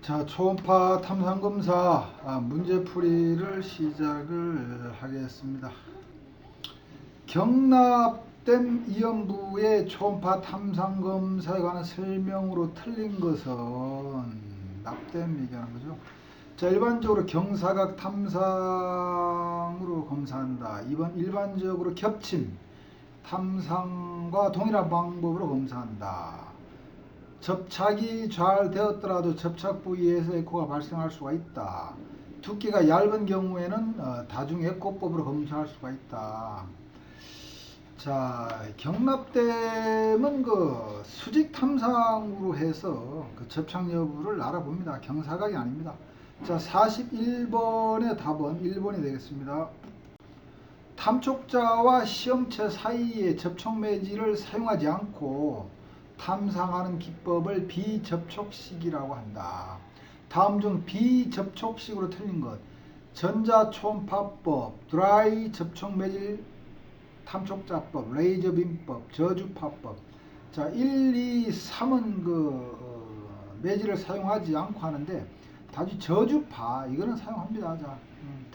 자, 초음파 탐상검사 문제풀이를 시작을 하겠습니다. 경납댐 이연부의 초음파 탐상검사에 관한 설명으로 틀린 것은 납댐 얘기하는 거죠. 자, 일반적으로 경사각 탐상으로 검사한다. 이번 일반적으로 겹침 탐상과 동일한 방법으로 검사한다. 접착이 잘 되었더라도 접착 부위에서 에코가 발생할 수가 있다. 두께가 얇은 경우에는 다중 에코법으로 검사할 수가 있다. 자, 경납댐은 그 수직 탐상으로 해서 그 접착 여부를 알아봅니다. 경사각이 아닙니다. 자, 41번의 답은 1번이 되겠습니다. 탐촉자와 시험체 사이에 접촉 매질을 사용하지 않고 탐상하는 기법을 비접촉식이라고 한다. 다음 중 비접촉식으로 틀린 것. 전자초음파법, 드라이 접촉 매질 탐촉자법, 레이저 빔법, 저주파법. 자, 1, 2, 3은 매질을 사용하지 않고 하는데 다시 저주파 이거는 사용합니다. 자,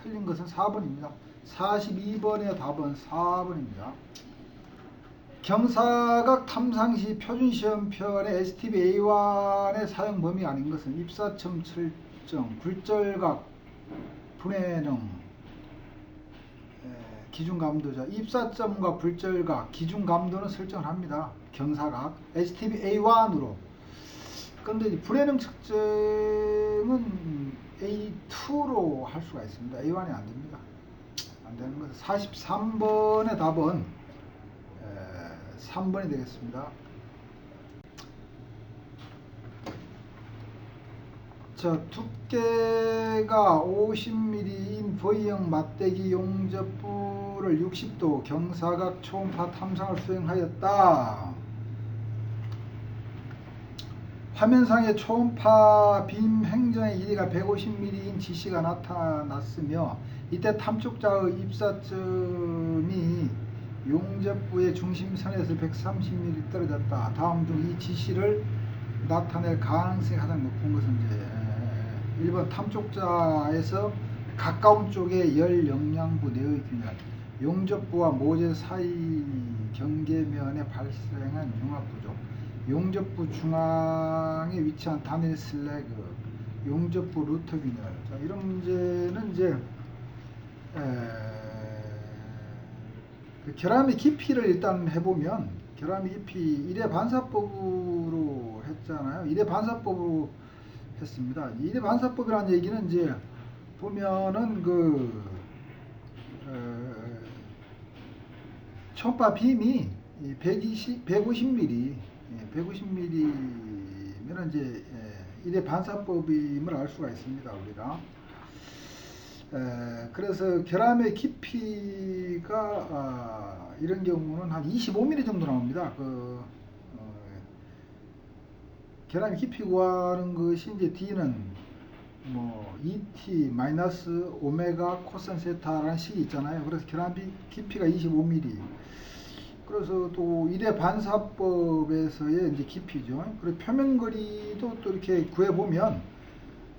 틀린 것은 4번입니다. 42번의 답은 4번입니다. 경사각 탐상시 표준시험편의 STB-A1의 사용 범위가 아닌 것은 입사점 설정, 굴절각, 분해능, 기준감도자, 입사점과 굴절각, 기준감도는 설정을 합니다. 경사각, STB-A1으로. 근데 불해능 측정은 A2로 할 수가 있습니다. A1이 안 됩니다. 안 되는 것은 43번의 답은 3번이 되겠습니다. 자, 두께가 50mm인 V형 맞대기 용접부를 60도 경사각 초음파 탐상을 수행하였다. 화면상의 초음파 빔 행정의 길이가 150mm인 지시가 나타났으며 이때 탐촉자의 입사점이 용접부의 중심선에서 130mm 떨어졌다. 다음 중 이 지시를 나타낼 가능성이 가장 높은 것은 이제 1번 탐촉자에서 가까운 쪽에 열 영양부 내의 균열, 용접부와 모재 사이 경계면에 발생한 융합 부족, 용접부 중앙에 위치한 단일 슬래그, 용접부 루터 균열. 자, 이런 문제는 이제 결함의 깊이를 일단 해보면, 결함의 깊이 1의 반사법으로 했잖아요. 1의 반사법으로 했습니다. 1의 반사법이라는 얘기는 이제 보면은 초음파 빔이 150mm, 150mm면 이제 1의 반사법임을 알 수가 있습니다. 우리가. 그래서 결함의 깊이가 이런 경우는 한 25mm 정도 나옵니다. 결함의 깊이 구하는 것이 이제 D는 뭐 2t 마이너스 오메가 코사인 세타라는 식이 있잖아요. 그래서 결함의 깊이가 25mm. 그래서 또 1의 반사법에서의 이제 깊이죠. 그리고 표면 거리도 또 이렇게 구해보면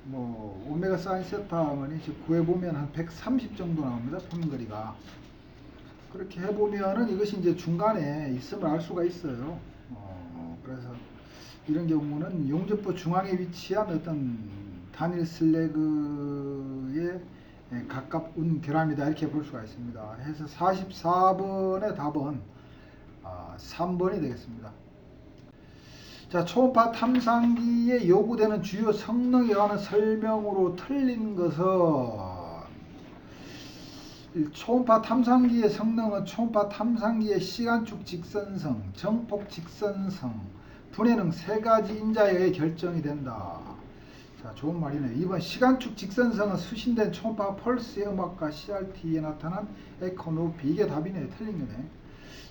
뭐 오메가 사인 세타는 구해보면 한 130 정도 나옵니다. 표면 거리가. 그렇게 해보면은 이것이 이제 중간에 있음을 알 수가 있어요. 그래서 이런 경우는 용접부 중앙에 위치한 어떤 단일 슬래그에 가까운 결함이다 이렇게 볼 수가 있습니다. 해서 44번의 답은 3번이 되겠습니다. 자, 초음파 탐상기에 요구되는 주요 성능에 관한 설명으로 틀린 것은 초음파 탐상기의 성능은 초음파 탐상기의 시간축 직선성, 정폭 직선성, 분해능 세 가지 인자에 의해 결정이 된다. 자, 좋은 말이네요. 2번 시간축 직선성은 수신된 초음파 펄스의 음악과 CRT에 나타난 에코 높이. 이게 답이네요. 틀린 거네.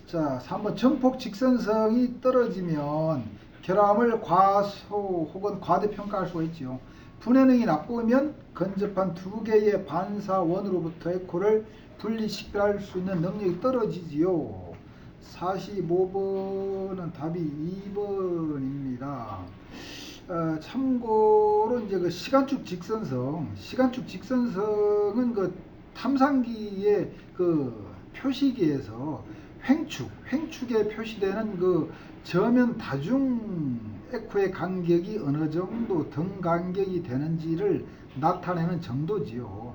자, 3번 정폭 직선성이 떨어지면 결함을 과소 혹은 과대평가할 수가 있지요. 분해능이 나쁘면 근접한 두 개의 반사원으로부터 에코를 분리식별할 수 있는 능력이 떨어지지요. 45번은 답이 2번입니다. 참고로 이제 그 시간축 직선성은 그 탐상기의 그 표시기에서 횡축에 표시되는 그 저면 다중 에코의 간격이 어느 정도 등 간격이 되는지를 나타내는 정도지요.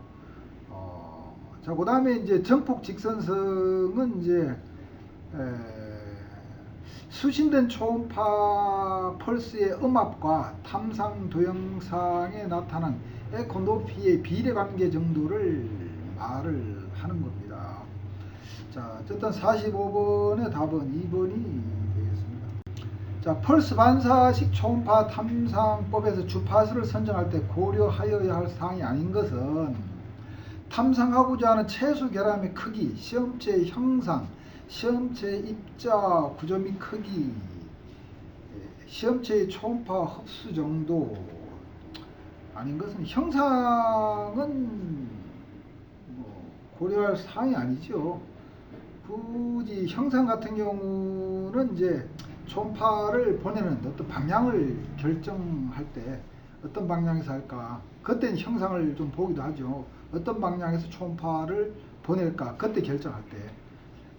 자, 그 다음에 이제 정폭 직선성은 이제 수신된 초음파 펄스의 음압과 탐상 도형상에 나타난 에코 높이의 비례 관계 정도를 말을 하는 겁니다. 자, 어쨌든 45번의 답은 2번이 되겠습니다. 자, 펄스 반사식 초음파 탐상법에서 주파수를 선정할 때 고려하여야 할 사항이 아닌 것은 탐상하고자 하는 최소 결함의 크기, 시험체의 형상, 시험체의 입자 구조 및 크기, 시험체의 초음파 흡수 정도. 아닌 것은 형상은 뭐 고려할 사항이 아니죠. 굳이 형상 같은 경우는 이제 초음파를 보내는 어떤 방향을 결정할 때 어떤 방향에서 할까, 그때는 형상을 좀 보기도 하죠. 어떤 방향에서 초음파를 보낼까, 그때 결정할 때.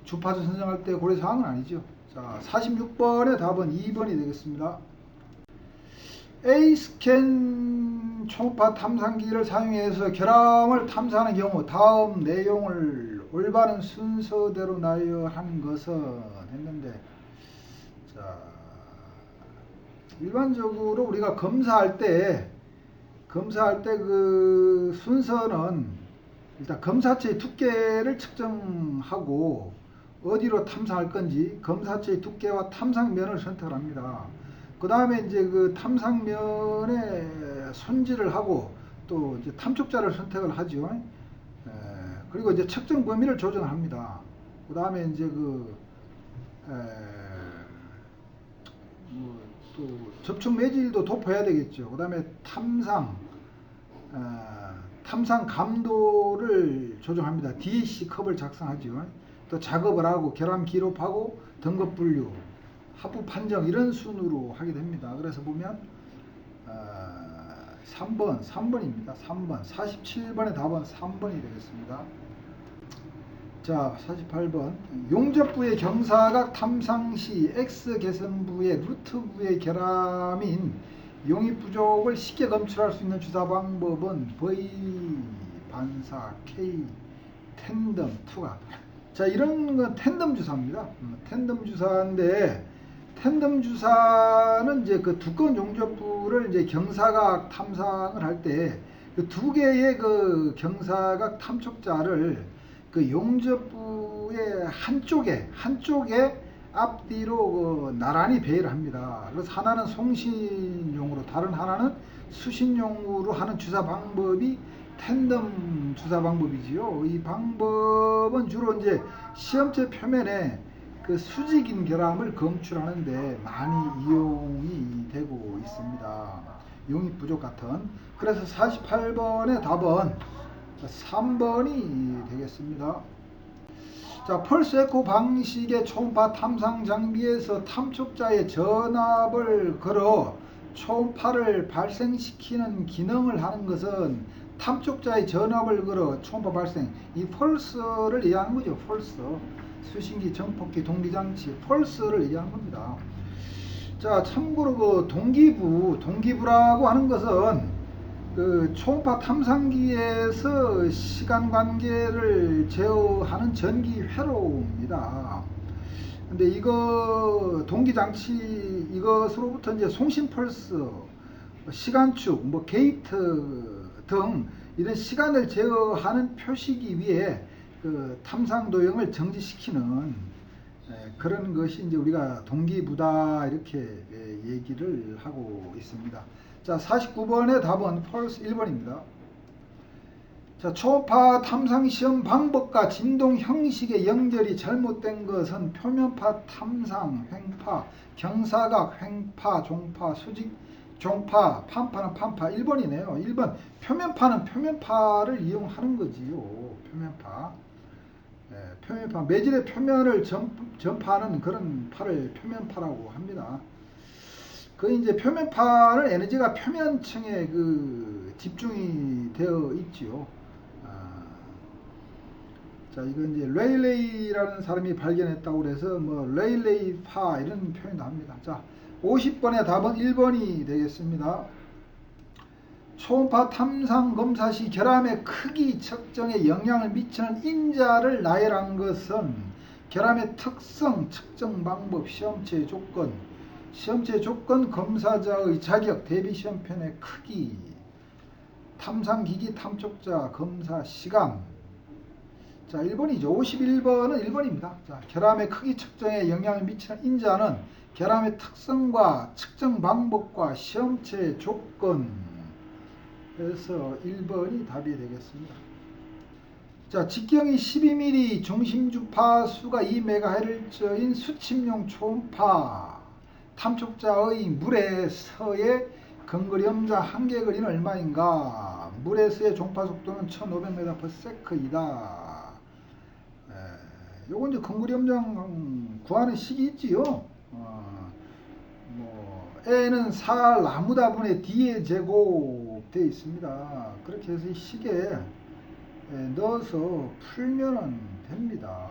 주파수 선정할 때 고려 사항은 아니죠. 자, 46번의 답은 2번이 되겠습니다. A스캔 초음파 탐상기를 사용해서 결함을 탐사하는 경우 다음 내용을 올바른 순서대로 나열한 것은 했는데, 자, 일반적으로 우리가 검사할 때 그 순서는 일단 검사체의 두께를 측정하고 어디로 탐상할 건지 검사체의 두께와 탐상면을 선택을 합니다. 그 다음에 이제 그 탐상면에 손질을 하고 또 이제 탐촉자를 선택을 하죠. 그리고 이제 측정 범위를 조정합니다. 그 다음에 이제 또 접촉 매질도 도포해야 되겠죠. 그 다음에 탐상 감도를 조정합니다. DAC 컵을 작성하죠. 또 작업을 하고 결함 기록하고 등급 분류, 합부 판정 이런 순으로 하게 됩니다. 그래서 보면 3번입니다. 3번. 47번의 답은 3번이 되겠습니다. 자, 48번. 용접부의 경사각 탐상 시 X개선부의 루트부의 결함인 용입 부족을 쉽게 검출할 수 있는 주사 방법은 V 반사, K 텐덤, 투각. 자, 이런 건 텐덤 주사입니다. 텐덤 주사인데, 텐덤 주사는 이제 그 두꺼운 용접부를 이제 경사각 탐상을 할 때 그 두 개의 그 경사각 탐촉자를 그 용접부의 한쪽에 앞뒤로 나란히 배열을 합니다. 그래서 하나는 송신용으로, 다른 하나는 수신용으로 하는 주사 방법이 텐덤 주사 방법이지요. 이 방법은 주로 이제 시험체 표면에 그 수직인 결함을 검출하는데 많이 이용이 되고 있습니다. 용입 부족 같은. 그래서 48번의 답은 3번이 되겠습니다. 자, 펄스 에코 방식의 초음파 탐상 장비에서 탐촉자의 전압을 걸어 초음파를 발생시키는 기능을 하는 것은 탐촉자의 전압을 걸어 초음파 발생, 이 펄스를 얘기하는 거죠. 펄스. 수신기, 정폭기, 동기장치, 펄스를 얘기하는 겁니다. 자, 참고로 그 동기부라고 하는 것은 그 초음파 탐상기에서 시간 관계를 제어하는 전기 회로입니다. 근데 이거 동기장치, 이것으로부터 이제 송신 펄스, 시간축, 뭐 게이트 등 이런 시간을 제어하는 표시기 위해 그 탐상 도형을 정지시키는 그런 것이 이제 우리가 동기부다 이렇게 얘기를 하고 있습니다. 자, 49번의 답은 펄스 1번입니다. 자, 초음파 탐상 시험 방법과 진동 형식의 연결이 잘못된 것은 표면파 탐상, 횡파, 경사각, 횡파, 종파, 수직, 종파, 판파는 판파. 1번이네요. 1번. 표면파는 표면파를 이용하는 거지요. 표면파. 표면파. 매질의 표면을 전파하는 그런 파를 표면파라고 합니다. 그 이제 표면파는 에너지가 표면층에 그 집중이 되어 있지요. 아, 자, 이건 이제 레일레이라는 사람이 발견했다고 그래서 뭐 레일레이파 이런 표현도 합니다. 자, 50번의 답은 1번이 되겠습니다. 초음파 탐상 검사 시 결함의 크기 측정에 영향을 미치는 인자를 나열한 것은 결함의 특성, 측정 방법, 시험체 조건, 시험체 조건, 검사자의 자격, 대비 시험편의 크기, 탐상기기 탐촉자 검사 시간. 자, 1번이죠. 51번은 1번입니다. 자, 결함의 크기 측정에 영향을 미치는 인자는 결함의 특성과 측정 방법과 시험체 조건. 그래서 1번이 답이 되겠습니다. 자, 직경이 12mm, 중심 주파수가 2MHz인 수침용 초음파 탐촉자의 물에서의 근거리음자 한계거리는 얼마인가? 물에서의 종파 속도는 1500m/s이다. 요건 이제 근거리음장 구하는 식이 있지요. A는 4 라무다분의 D의 제곱 되어 있습니다. 그렇게 해서 이 식에 넣어서 풀면은 됩니다.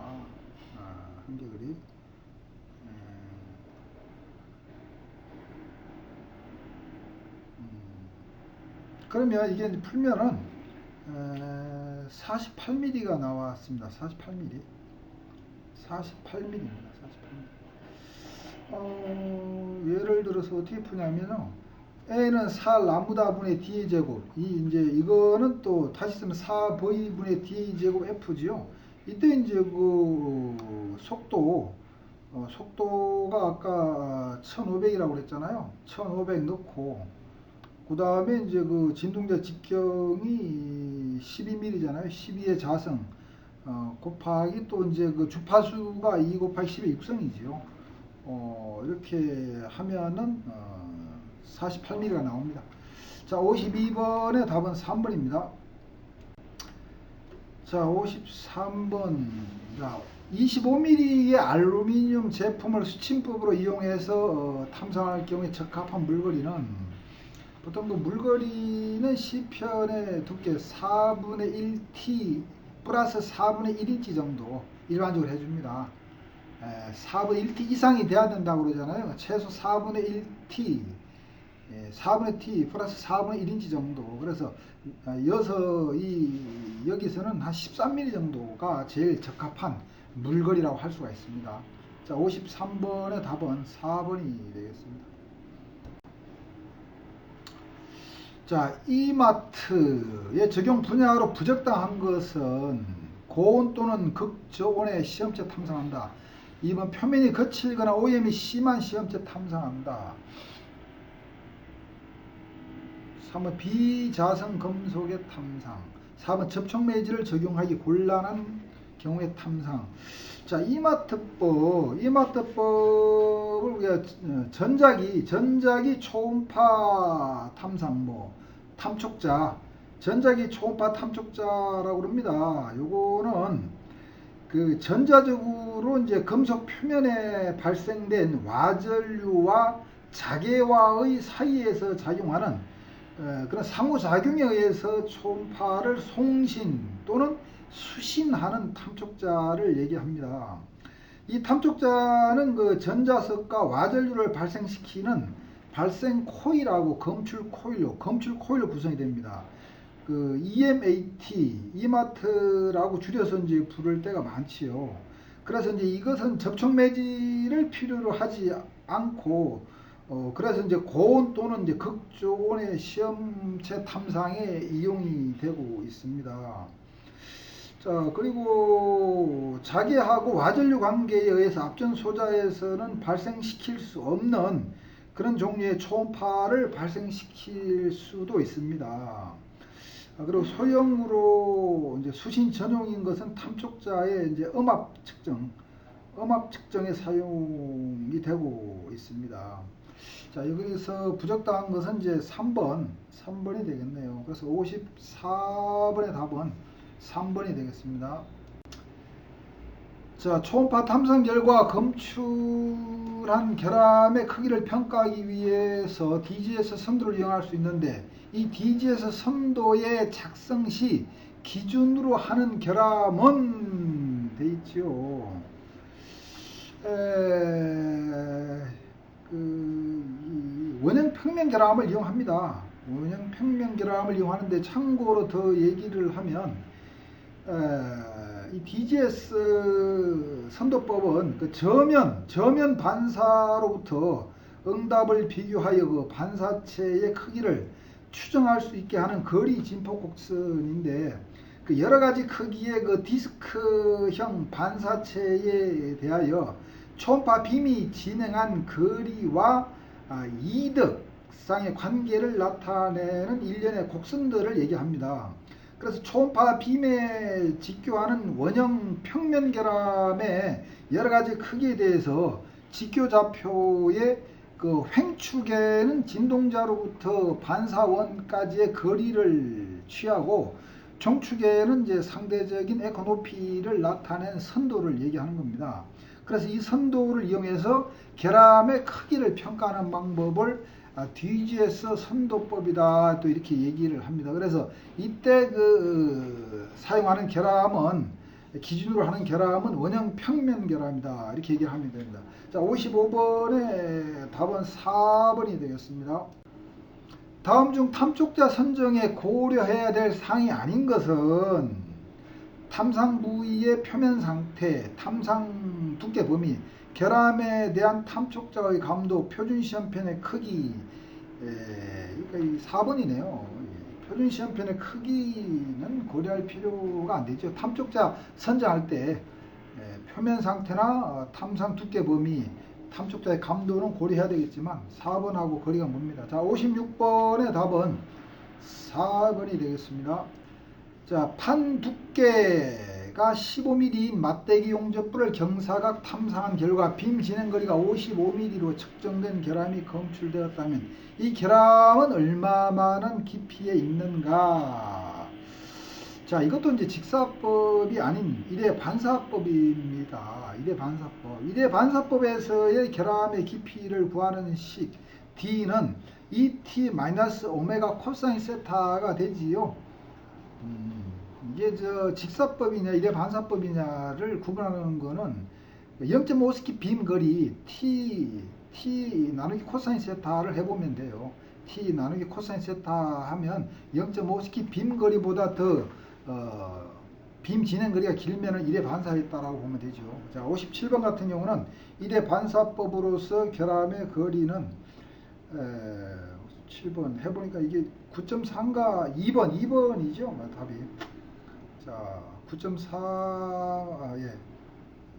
한계거리. 그러면 이게 풀면은 48mm가 나왔습니다. 48mm. 48mm입니다. 48mm. 예를 들어서 어떻게 푸냐면요. A는 4 라무다분의 D 제곱. 이거는 또 다시 쓰면 4V 분의 D 제곱 F지요. 이때 이제 그 속도가 아까 1500이라고 그랬잖아요. 1500 넣고, 그 다음에 이제 그 진동자 직경이 12mm잖아요. 12의 자성, 곱하기 또 이제 그 주파수가 2 곱하기 10의 육성이지요. 이렇게 하면은 48mm가 나옵니다. 자, 52번의 답은 3번입니다. 자, 53번. 자, 25mm의 알루미늄 제품을 수침법으로 이용해서 탐상할 경우에 적합한 물거리는, 보통 그 물거리는 C편의 두께 4분의 1T 플러스 4분의 1인치 정도 일반적으로 해줍니다. 4분의 1T 이상이 돼야 된다고 그러잖아요. 최소 4분의 1T, 4분의 T 플러스 4분의 1인치 정도. 그래서 여기서는 한 13mm 정도가 제일 적합한 물거리라고 할 수가 있습니다. 자, 53번의 답은 4번이 되겠습니다. 자, 이마트의 적용 분야로 부적당한 것은 고온 또는 극저온의 시험체 탐상한다. 2번 표면이 거칠거나 오염이 심한 시험체 탐상한다. 3번 비자성 금속의 탐상. 4번 접촉매질을 적용하기 곤란한 경우의 탐상. 자, 이마트법을 우리가 전자기 초음파 탐상, 탐촉자, 전자기 초음파 탐촉자라고 합니다. 요거는 그 전자적으로 이제 금속 표면에 발생된 와전류와 자개와의 사이에서 작용하는 그런 상호작용에 의해서 초음파를 송신 또는 수신하는 탐촉자를 얘기합니다. 이 탐촉자는 그 전자석과 와전류를 발생시키는 발생 코일하고 검출 코일로 구성이 됩니다. 그 EMAT, 이마트라고 줄여서 이제 부를 때가 많지요. 그래서 이제 이것은 접촉 매질을 필요로 하지 않고, 그래서 이제 고온 또는 이제 극저온의 시험체 탐상에 이용이 되고 있습니다. 자, 그리고 자개하고 와전류 관계에 의해서 앞전 소자에서는 발생시킬 수 없는 그런 종류의 초음파를 발생시킬 수도 있습니다. 그리고 소형으로 이제 수신 전용인 것은 탐촉자의 이제 음압 측정에 사용이 되고 있습니다. 자, 여기서 부적당한 것은 이제 3번이 되겠네요. 그래서 54번의 답은 3번이 되겠습니다. 자, 초음파 탐사 결과 검출한 결함의 크기를 평가하기 위해서 DGS 선도를 이용할 수 있는데, 이 DGS 선도의 작성 시 기준으로 하는 결함은 돼 있죠. 원형 평면 결함을 이용합니다. 원형 평면 결함을 이용하는데, 참고로 더 얘기를 하면 이 DGS 선도법은 그 저면 반사로부터 응답을 비교하여 그 반사체의 크기를 추정할 수 있게 하는 거리 진폭 곡선인데, 그 여러 가지 크기의 그 디스크형 반사체에 대하여 초음파 빔이 진행한 거리와 이득상의 관계를 나타내는 일련의 곡선들을 얘기합니다. 그래서 초음파 빔에 직교하는 원형 평면 결함의 여러 가지 크기에 대해서 직교좌표의 그 횡축에는 진동자로부터 반사원까지의 거리를 취하고, 정축에는 이제 상대적인 에코 높이를 나타낸 선도를 얘기하는 겁니다. 그래서 이 선도를 이용해서 결함의 크기를 평가하는 방법을 DGS 선도법이다, 또 이렇게 얘기를 합니다. 그래서 이때 사용하는 결함은, 기준으로 하는 결함은 원형 평면 결함이다, 이렇게 얘기를 하면 됩니다. 자, 55번의 답은 4번이 되겠습니다. 다음 중 탐촉자 선정에 고려해야 될 사항이 아닌 것은 탐상 부위의 표면 상태, 탐상 두께 범위, 결함에 대한 탐촉자의 감도, 표준 시험편의 크기. 그러니까 4번이네요. 표준 시험편의 크기는 고려할 필요가 안 되죠. 탐촉자 선정할 때 표면 상태나 탐상 두께 범위, 탐촉자의 감도는 고려해야 되겠지만 4번하고 거리가 멉니다. 자, 56번의 답은 4번이 되겠습니다. 자, 판 두께가 15mm인 맞대기 용접부를 경사각 탐사한 결과 빔 진행거리가 55mm로 측정된 결함이 검출되었다면 이 결함은 얼마만한 깊이에 있는가? 자, 이것도 이제 직사법이 아닌 이례 반사법입니다. 이례 반사법. 이례 반사법에서의 결함의 깊이를 구하는 식 D는 ET-오메가 코사인 세타가 되지요. 이게 직사법이냐 이례 반사법이냐를 구분하는 거는 0.5스키 빔 거리 T 나누기 코사인 세타를 해보면 돼요. T 나누기 코사인 세타 하면 0.5스키 빔 거리보다 더 빔 진행 거리가 길면 이례 반사했다라고 보면 되죠. 자, 57번 같은 경우는 이례 반사법으로서 결함의 거리는 7번 해보니까 이게 9.4인가 2번이죠. 답이. 자, 9.4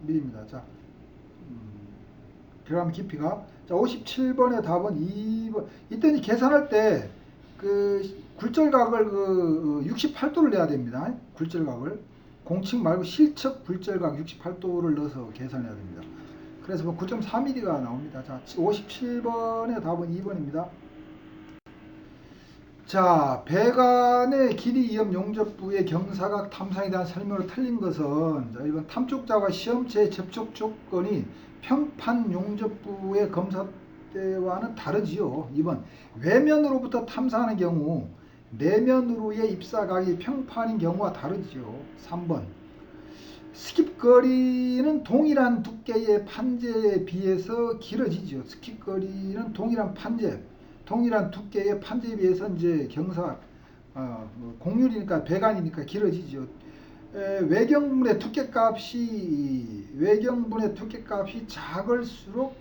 mm입니다. 자, 결함 깊이가. 자, 57번의 답은 2번. 이때 계산할 때 굴절각을 68도를 내야 됩니다. 굴절각을 공측 말고 실측 굴절각 68도를 넣어서 계산해야 됩니다. 그래서 9.4mm가 나옵니다. 자, 57번의 답은 2번입니다. 자, 배관의 길이 이염 용접부의 경사각 탐상에 대한 설명으로 틀린 것은, 자, 1번 탐촉자와 시험체의 접촉 조건이 평판 용접부의 검사 때와는 다르지요. 2번 외면으로부터 탐사하는 경우 내면으로의 입사각이 평판인 경우와 다르지요. 3번 스킵거리는 동일한 두께의 판재에 비해서 길어지죠. 스킵거리는 동일한 두께의 판재에 비해서 이제 경사 공률이니까 배관이니까 길어지죠. 외경분의 두께값이 작을수록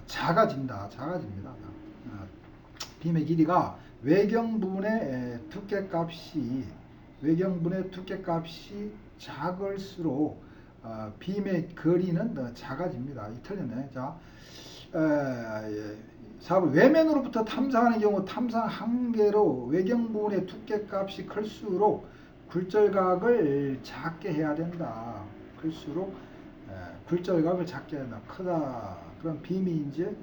작아집니다. 빔의 길이가 외경분의 두께값이 작을수록 빔의 거리는 더 작아집니다. 틀렸네. 자, 4번 외면으로부터 탐사하는 경우 탐상 한계로 외경부분의 두께값이 클수록 굴절각을 작게 해야 된다. 굴절각을 작게 해야 된다. 크다. 그럼 빔이 이제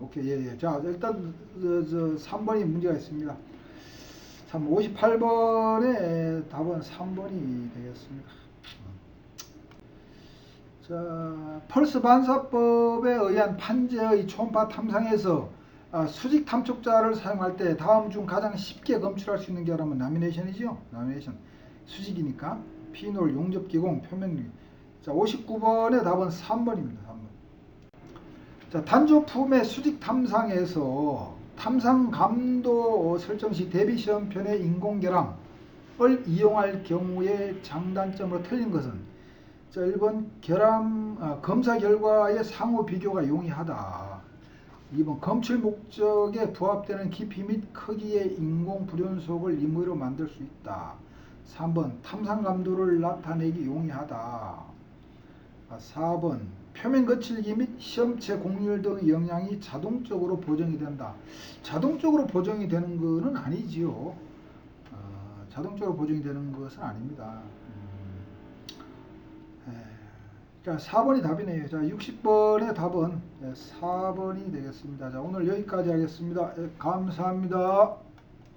오케이. 예. 자, 일단 3번이 문제가 있습니다. 58번의 답은 3번이 되겠습니다. 자, 펄스 반사법에 의한 판재의 초음파 탐상에서 수직 탐촉자를 사용할 때 다음 중 가장 쉽게 검출할 수 있는 게라면 라미네이션이죠. 라미네이션. 수직이니까 피놀, 용접기공, 표면. 자, 59번의 답은 3번입니다. 3번. 자, 단조품의 수직 탐상에서 탐상 감도 설정 시 대비 시험편의 인공결함을 이용할 경우에 장단점으로 틀린 것은 자, 1번 검사 결과의 상호 비교가 용이하다. 2번 검출 목적에 부합되는 깊이 및 크기의 인공 불연속을 임의로 만들 수 있다. 3번 탐상 감도를 나타내기 용이하다. 4번 표면 거칠기 및 시험체 곡률 등의 영향이 자동적으로 보정이 된다. 자동적으로 보정이 되는 것은 아니지요. 자동적으로 보정이 되는 것은 아닙니다. 자, 4번이 답이네요. 자, 60번의 답은 4번이 되겠습니다. 자, 오늘 여기까지 하겠습니다. 감사합니다.